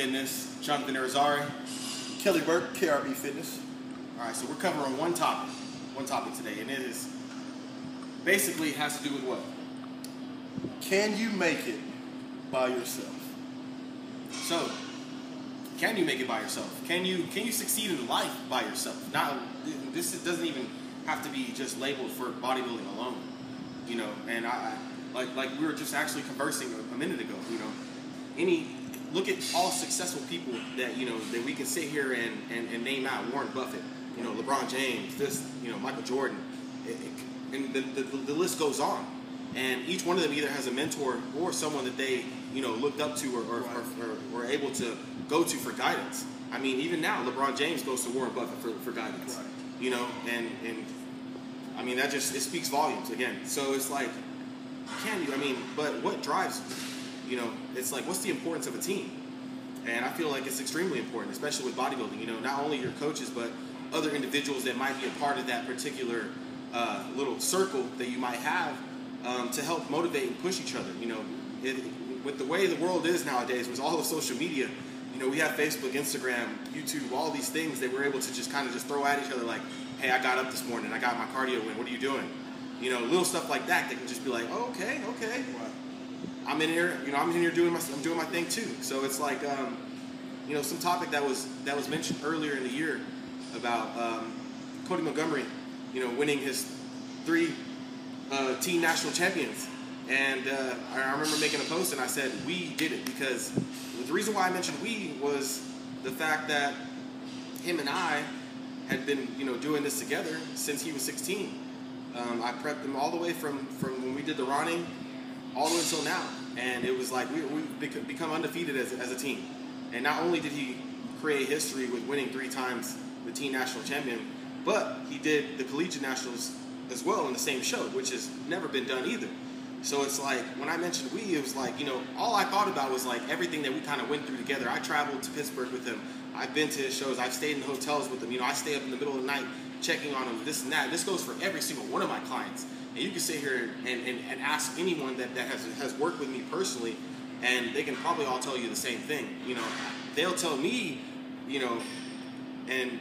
Fitness, Jonathan Irizarry. Kelly Burke, KRB Fitness. All right, so we're covering one topic today, and it is basically has to do with what? Can you make it by yourself? So, can you make it by yourself? Can you succeed in life by yourself? Not this doesn't even have to be just labeled for bodybuilding alone, you know. And I like we were just actually conversing a minute ago, you know. Look at all successful people that that we can sit here and name out. Warren Buffett, LeBron James, Michael Jordan, and the list goes on. And each one of them either has a mentor or someone that they looked up to or able to go to for guidance. I mean, even now, LeBron James goes to Warren Buffett for guidance. Right. And I mean, it speaks volumes again. So it's like, can you? I mean, but what drives you? It's like, what's the importance of a team? And I feel like it's extremely important, especially with bodybuilding. Not only your coaches, but other individuals that might be a part of that particular little circle that you might have to help motivate and push each other. With the way the world is nowadays, with all of social media, we have Facebook, Instagram, YouTube, all these things that we're able to just kind of throw at each other like, hey, I got up this morning, I got my cardio in, what are you doing? Little stuff like that can just be like, oh, okay. I'm in here, I'm in here doing my thing too. So it's like, some topic that was mentioned earlier in the year about Cody Montgomery, winning his 3 teen national champions. And I remember making a post and I said, we did it, because the reason why I mentioned we was the fact that him and I had been, doing this together since he was 16. I prepped him all the way from when we did the running all the way until now. And it was like we've become undefeated as a team. And not only did he create history with winning 3 times the teen national champion, but he did the collegiate nationals as well in the same show, which has never been done either. So it's like, when I mentioned we, it was like, all I thought about was like everything that we kind of went through together. I traveled to Pittsburgh with him. I've been to his shows. I've stayed in hotels with him. I stay up in the middle of the night checking on him, this and that. This goes for every single one of my clients. And you can sit here and ask anyone that has worked with me personally, and they can probably all tell you the same thing. They'll tell me, and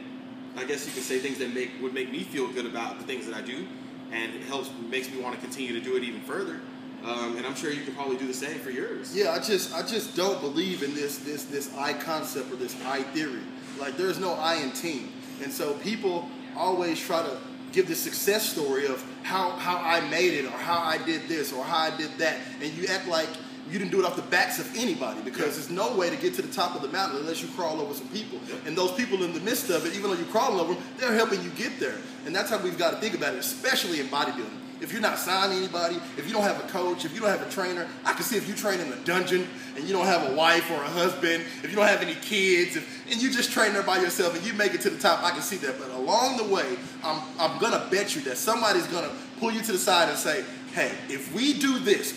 I guess you could say things that would make me feel good about the things that I do, and it makes me want to continue to do it even further. And I'm sure you could probably do the same for yours. Yeah, I just don't believe in this I concept or this I theory. Like, there's no I in team, and so people always try to give the success story of how I made it, or how I did this, or how I did that, and you act like you didn't do it off the backs of anybody, because there's no way to get to the top of the mountain unless you crawl over some people. And those people in the midst of it, even though you're crawling over them, they're helping you get there. And that's how we've got to think about it, especially in bodybuilding. If you're not signing anybody, if you don't have a coach, if you don't have a trainer, I can see if you train in a dungeon and you don't have a wife or a husband, if you don't have any kids, and you just train there by yourself and you make it to the top, I can see that. But along the way, I'm going to bet you that somebody's going to pull you to the side and say, hey, if we do this,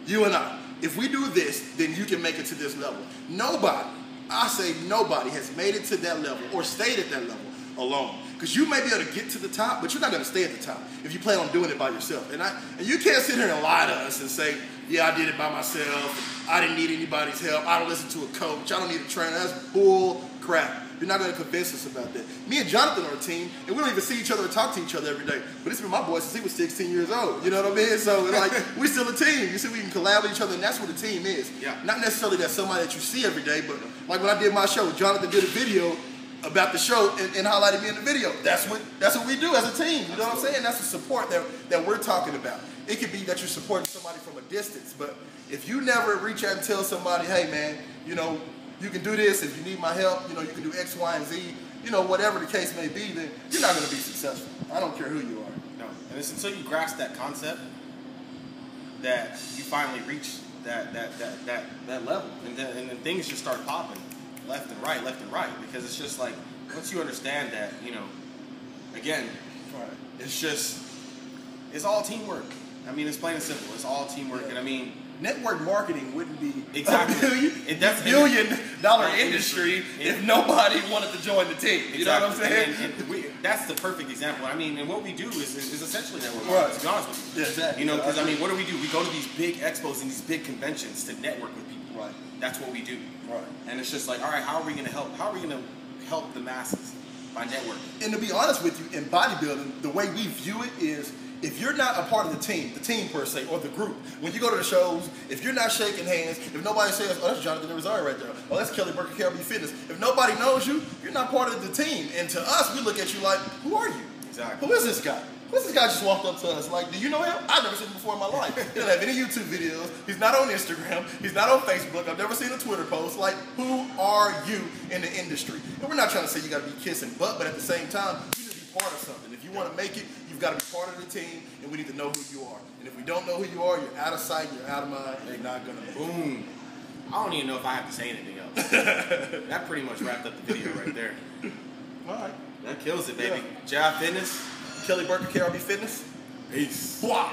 you and I, if we do this, then you can make it to this level. Nobody, I say nobody, has made it to that level or stayed at that level alone. Because you may be able to get to the top, but you're not going to stay at the top if you plan on doing it by yourself. And you can't sit here and lie to us and say, yeah, I did it by myself. I didn't need anybody's help. I don't listen to a coach. I don't need a trainer. That's bull crap. You're not going to convince us about that. Me and Jonathan are a team, and we don't even see each other or talk to each other every day. But it's been my boy since he was 16 years old. You know what I mean? So, like, we're still a team. You see, we can collab with each other, and that's what a team is. Yeah. Not necessarily that somebody that you see every day, but like when I did my show, Jonathan did a video about the show and highlighted me in the video. That's what we do as a team. You know what I'm saying? That's the support that we're talking about. It could be that you're supporting somebody from a distance, but if you never reach out and tell somebody, hey man, you can do this, if you need my help, you can do X, Y, and Z, whatever the case may be, then you're not going to be successful. I don't care who you are. No, and it's until you grasp that concept that you finally reach that level, and then things just start popping left and right, because it's just like, once you understand that, again, it's all teamwork. I mean, it's plain and simple. It's all teamwork, and I mean, network marketing wouldn't be exactly a billion-dollar industry if nobody wanted to join the team. You know what I'm saying? And that's the perfect example. I mean, and what we do is essentially network marketing, to be honest with you. Yeah, exactly. Because I mean, what do? We go to these big expos and these big conventions to network with people. Right. That's what we do. Right. And it's just like, all right, how are we going to help? How are we going to help the masses? By networking. And to be honest with you, in bodybuilding, the way we view it is, if you're not a part of the team per se, or the group, when you go to the shows, if you're not shaking hands, if nobody says, oh, that's Jonathan Rosario right there, oh, that's Kelly Burke, KRB Fitness, if nobody knows you, you're not part of the team. And to us, we look at you like, who are you? Exactly. Who is this guy? Who's this guy just walked up to us? Like, do you know him? I've never seen him before in my life. He doesn't have any YouTube videos. He's not on Instagram. He's not on Facebook. I've never seen a Twitter post. Like, who are you in the industry? And we're not trying to say you got to be kissing butt, but at the same time, you need to be part of something. If you want to make it, you've got to be part of the team, and we need to know who you are. And if we don't know who you are, you're out of sight, you're out of mind, and you're not going to make it. Boom. I don't even know if I have to say anything else. That pretty much wrapped up the video right there. All right. That kills it, baby. Yeah. Jive Fitness. Kelly Burke, KRB Fitness. Peace. Blah.